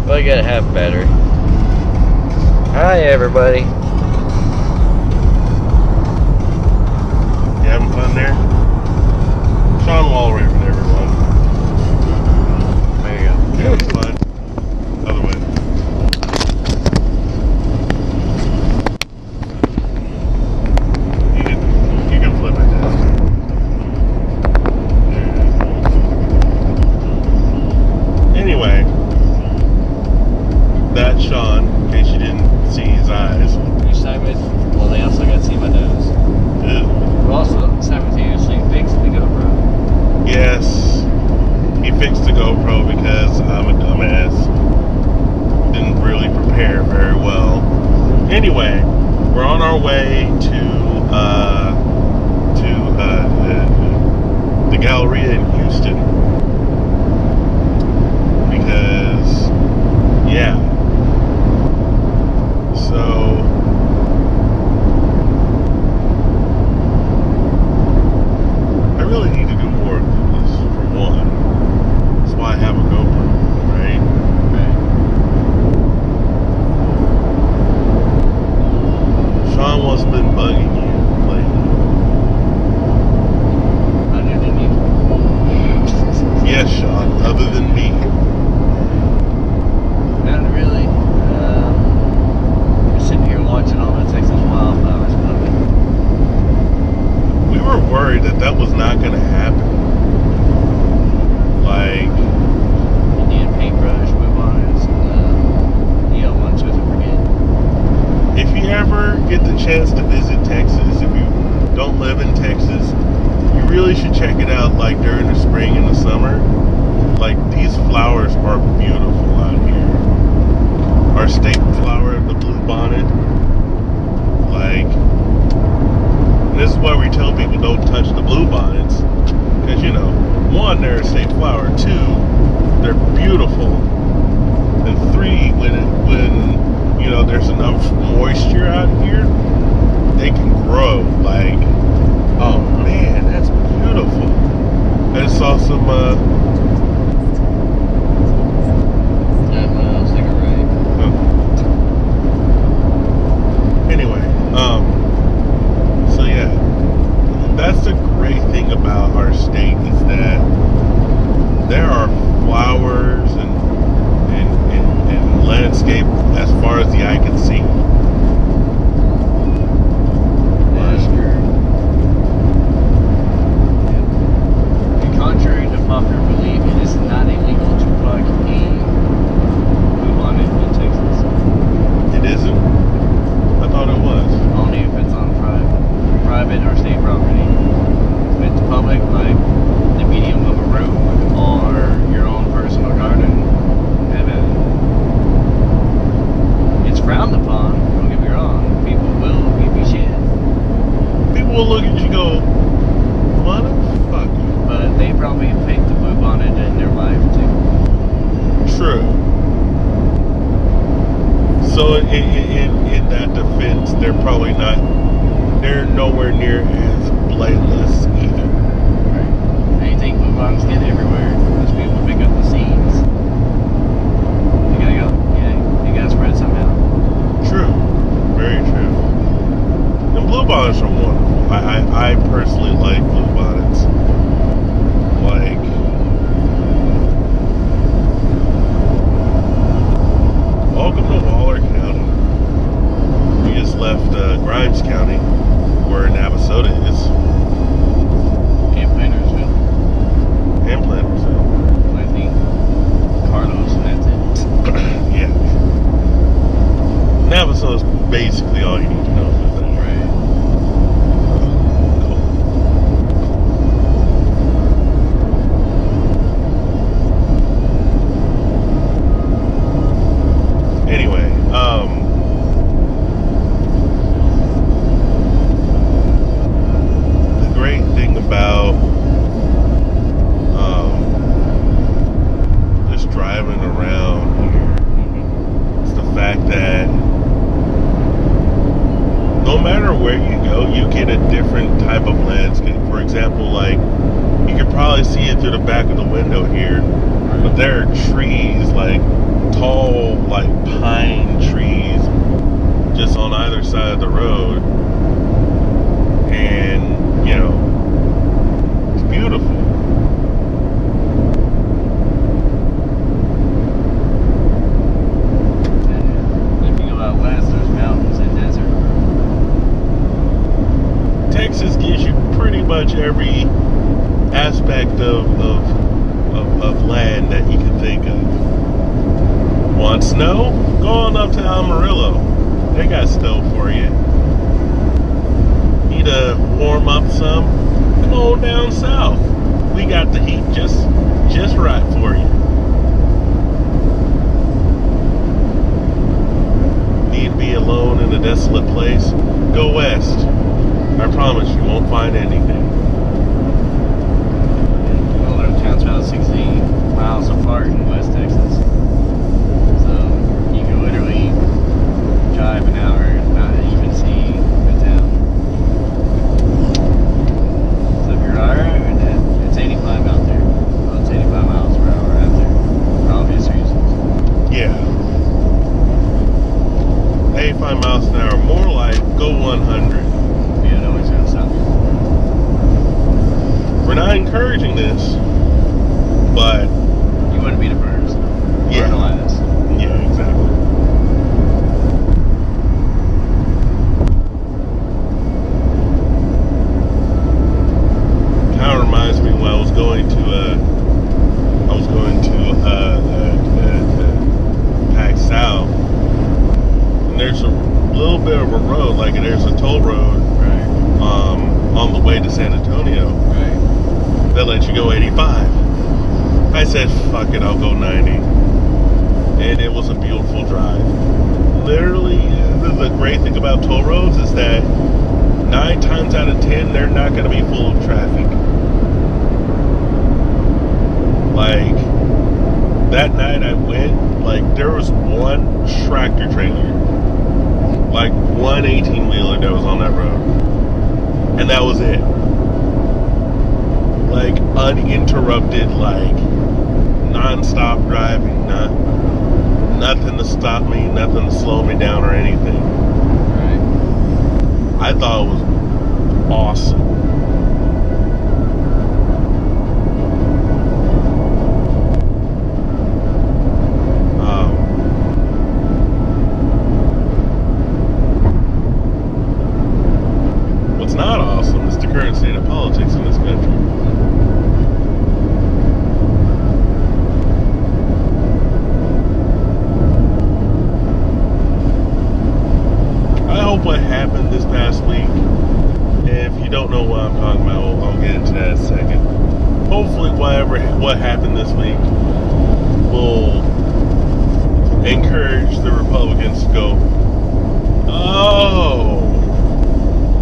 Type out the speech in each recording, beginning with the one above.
Well, you gotta have battery. Hi, everybody. You having fun there? Sean Wallraven, everyone. There you go. You having fun? Other way. You can flip it down. Anyway, that's Sean, in case you didn't see his eyes. You sideways? Well, they also got to see my nose. Ew. We also simultaneously fixed the GoPro. Yes, he fixed the GoPro because I'm a dumbass. Didn't really prepare very well. Anyway, we're on our way to the Galleria in Houston because, yeah. So I really need to do more of this, for one. That's why I have a GoPro, right? Right. Sean, what's been bugging you lately? Other than you. Yes, Sean, other than me. Not really. Just sitting here watching all the Texas wildflowers blooming. We were worried that was not going to happen. Like, Indian paintbrush, Bluebonnets, and jl1 Swiss forget. if you ever get the chance to visit Texas, if you don't live in Texas, you really should check it out, like, during the spring and the summer. Like, these flowers are beautiful out here. Our state flower, the bluebonnet. Like, this is why we tell people don't touch the bluebonnets. Because, you know, one, they're a state flower. Two, they're beautiful. And three, when you know, there's enough moisture out here, they can grow. Like, oh man, that's beautiful. I just saw some, anyway, so yeah, that's the great thing about our state is that there are flowers and landscape as far as the eye can see. That's true. And contrary to popular belief, it is not illegal to pluck a bluebonnet in Texas. It isn't? I thought it was. Only if it's on private or state property. If it's public, like the medium of a room or your own personal garden, it's frowned upon. Don't get me wrong. People will give you shit. People will look at you and go, motherfucker. But they probably picked the bluebonnet in their life too. True. So in that defense, they're nowhere near as blameless either. Right. Anything bluebonnets get everywhere. Those people pick up the seeds. You gotta go. Yeah, you gotta spread somehow. True. Very true. And bluebonnets are wonderful. I personally like bluebonnets. Like, welcome to Waller County. We just left Grimes County, where Navasota is. And Plantersville. And Plantersville. I think Carlos, and that's it. Yeah. Navasota's basically all you need to know about that. Right. Cool. Anyway, the great thing about just driving around here is the fact that no matter where you go, you get a different type of landscape. For example, like, you can probably see it through the back of the window here, but there are trees, like tall snow? Go on up to Amarillo. They got snow for you. Need to warm up some? Come on down south. We got the heat just right for you. Need to be alone in a desolate place? Go west. I promise you won't find anything. Well, our town's about 60 miles apart in West Texas. So you can literally drive an hour and not even see the town. So if you're alright with that, it's 85 out there. Well, it's 85 miles per hour out there. For obvious reasons. Yeah. 85 miles an hour. More like go 100. Yeah, no one's gonna stop you. We're not encouraging this, but You wouldn't be the first. Yeah. Or the last. yeah, exactly. Kind of reminds me when I was going to Pac South, and there's a little bit of a road, like there's a toll road Right. on the way to San Antonio Right. that lets you go 85. I said, fuck it, I'll go 90. And it was a beautiful drive. Literally, the great thing about toll roads is that 9 times out of 10, they're not going to be full of traffic. Like, that night I went, like, there was one tractor trailer. Like, one 18-wheeler that was on that road. And that was it. Like, uninterrupted, like, non-stop driving. Nothing to stop me, nothing to slow me down or anything. Right. I thought it was awesome. What's not awesome is the current state of politics in this country. I hope what happened this past week, if you don't know what I'm talking about, I'll get into that in a second. Hopefully what happened this week will encourage the Republicans to go, oh,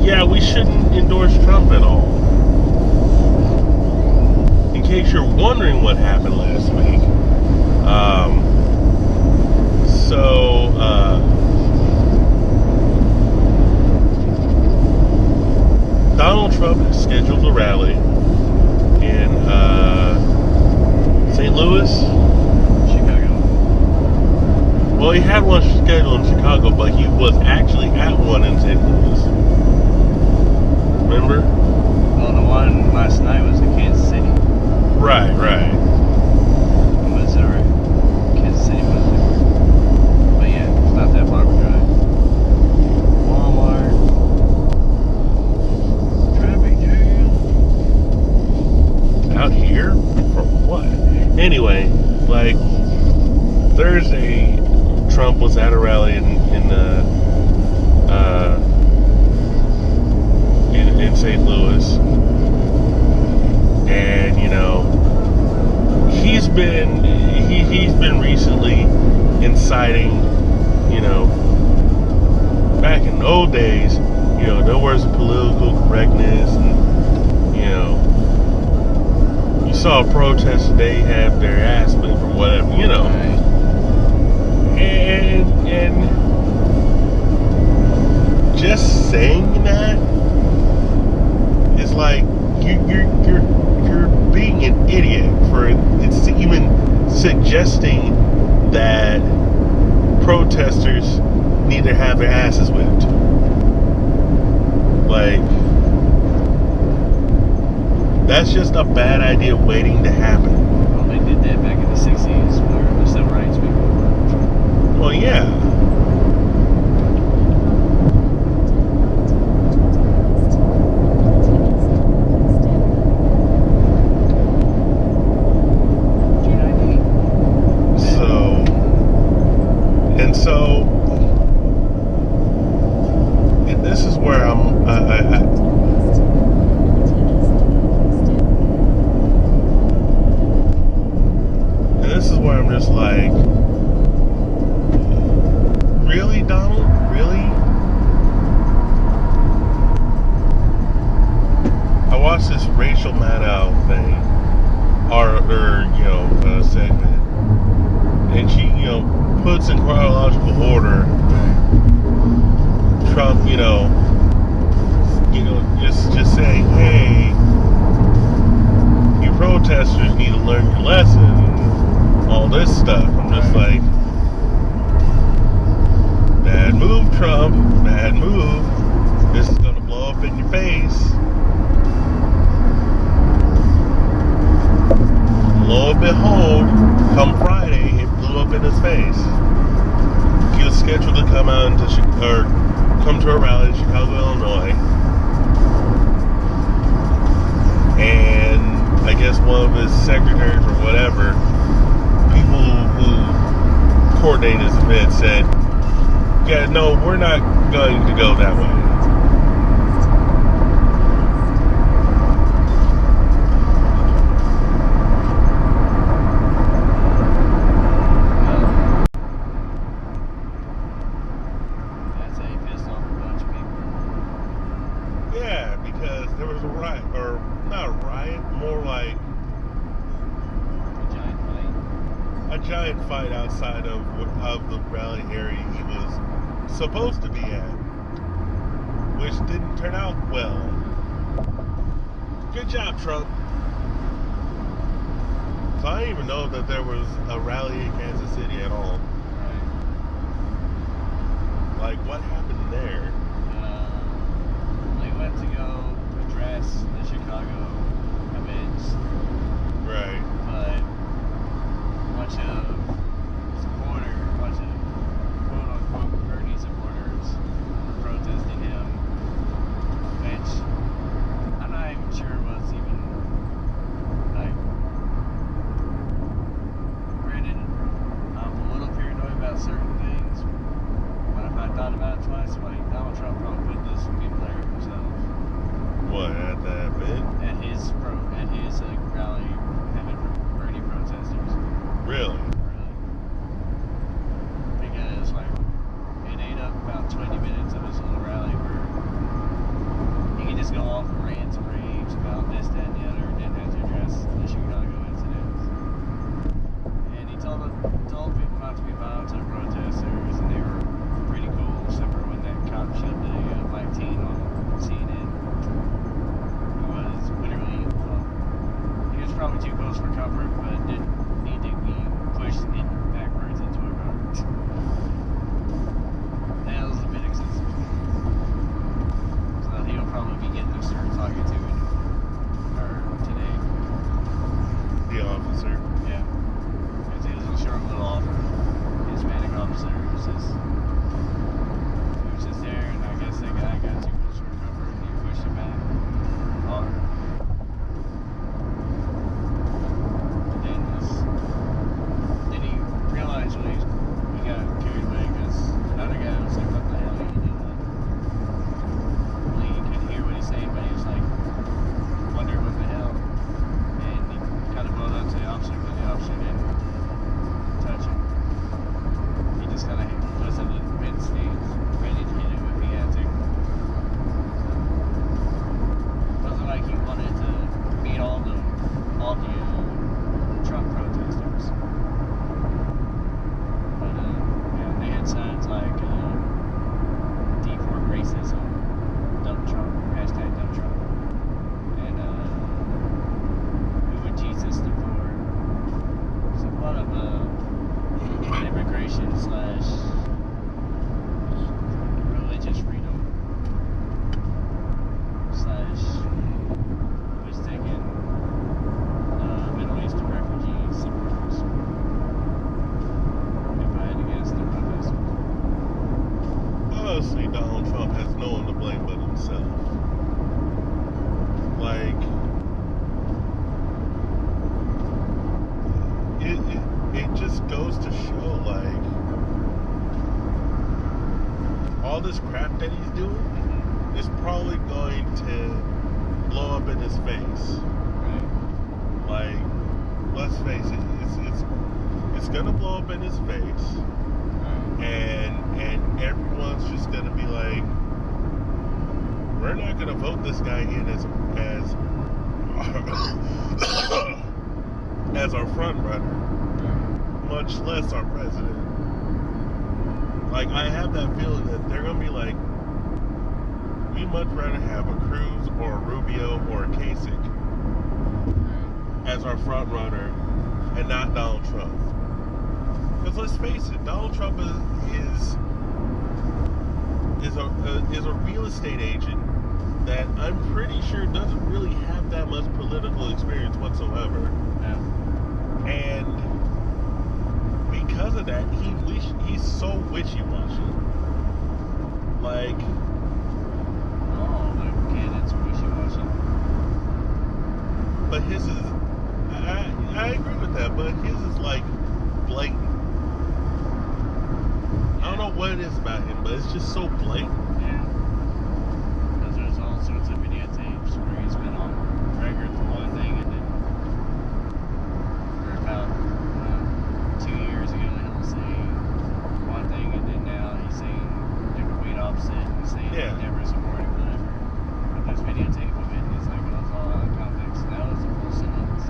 yeah, we shouldn't endorse Trump at all. In case you're wondering what happened last week, Donald Trump has scheduled a rally in St. Louis. Chicago. Well, he had one scheduled in Chicago, but he was actually at one in St. Louis. Remember? Well, the one last night was in Kansas City. Right. Missouri. Kansas City, Missouri. But yeah, it's not that far of a drive. Walmart. Traffic jam. Out here? For what? Anyway, like, Thursday, Trump was at a rally in St. Louis, and you know, he's been recently inciting, you know, back in the old days, you know, there was political correctness, and you know, you saw protests today have their ass whipped or whatever, you know. Right. And just saying that is like you're being an idiot for it's even suggesting that protesters need to have their asses whipped. Like, that's just a bad idea waiting to happen. Well, they did that back in the 60s where the civil rights people were. Well, yeah. puts in chronological order. Trump, just saying, hey, you protesters need to learn your lesson, all this stuff. I'm just like, bad move, Trump, bad move. This is gonna blow up in your face. Lo and behold, come Friday, it blew up in his face. He was scheduled to come out come to a rally in Chicago, Illinois. And I guess one of his secretaries or whatever, people who coordinate his event said, yeah, no, we're not going to go that way. Giant fight outside of the rally area he was supposed to be at, which didn't turn out well. Good job, Trump. So I didn't even know that there was a rally in Kansas City at all. Right. Like, what happened there? They went to go address the Chicago events. Right. But bunch of quote-unquote Bernie supporters protesting him, which I'm not even sure was even, like, granted, I'm a little paranoid about certain things, but if I thought about it twice, like, Donald Trump probably put this some people there himself. What, at that event? At his rally, having Bernie protesters. Really? Because, like, it ate up about 20 minutes of his little rally where he could just go off and rant and rage about this, that, and the other, and didn't have to address the Chicago incidents. And he told people not to be violent to the protesters, and they were pretty cool, except for when that cop shoved a black teen on CNN. Who was literally, he was probably too close for comfort, but didn't need to be pushed backwards into a road. That was a bit excessive. So he'll probably be getting a certain talking to today. The officer? Yeah. Because he was a short little Hispanic officer who was just there, and I guess that guy got too close for comfort and he pushed him back hard. Then he realized when he got carried away because another guy was like, what the hell are you doing? Well, he couldn't hear what he's saying, but he was like, wondering what the hell. And he kind of rolled up to the officer, but the officer didn't touch him. He just kind of was in the mid stance, ready to hit him if he had to. It wasn't like he wanted to beat all the Trump protesters. But yeah, they had signs like D4 racism, dump Trump, hashtag dump Trump, and who would Jesus deport? So a lot of immigration / religious freedom / was taken Middle Eastern refugee supporters. If I had to guess, they're protesters. Honestly, Donald Trump has no one to blame but himself. Like, it just goes to show, like, all this crap that he's doing is probably going to blow up in his face. Right. Like, let's face it, it's gonna blow up in his face, and everyone's just gonna be like, we're not gonna vote this guy in as as our front runner, much less our president. like, I have that feeling that they're gonna be like, we much rather have a Cruz or a Rubio or a Kasich as our front runner and not Donald Trump. Because let's face it, Donald Trump is a real estate agent that I'm pretty sure doesn't really have that much political experience whatsoever. Yeah. And because of that, he's so wishy-washy. Like, all the candidates are wishy-washy. but his is, I agree with that, but his is like blatant. I don't know what it is about him, but it's just so blatant. Yeah. Because there's all sorts of videotapes where he's been on record for one thing, and then for about 2 years ago he'll say one thing, and then now he's saying the complete opposite, and he's saying Yeah. he never supported whatever. But there's videotape of it, and it's like, well, it's all out of context. Now it's a full sentence.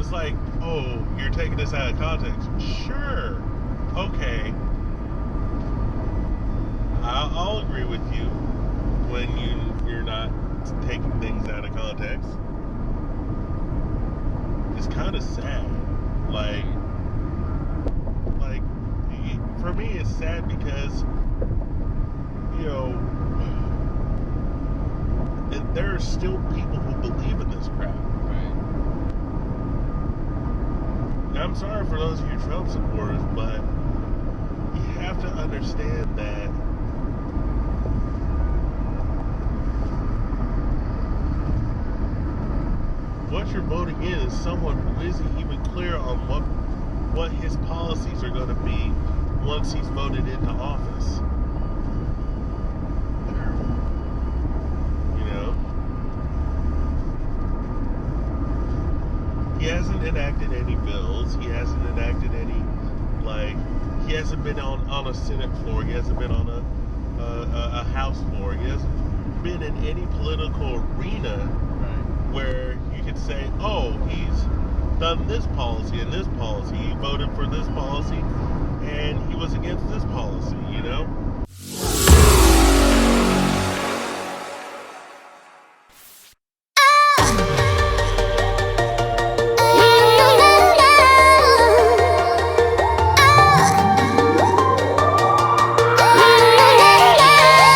It's like, oh, you're taking this out of context. Sure. Okay. I'll agree with you when you're not taking things out of context. It's kind of sad. Like, for me, it's sad because, you know, there are still people who believe in this crap. Right. I'm sorry for those of you Trump supporters, but you have to understand that what you're voting in is someone who isn't even clear on what his policies are going to be once he's voted into office. Sure. You know? He hasn't enacted any bills. He hasn't enacted any, he hasn't been on a Senate floor. He hasn't been on a House floor. He hasn't been in any political arena where you could say, oh, he's done this policy and this policy. He voted for this policy and he was against this policy, you know?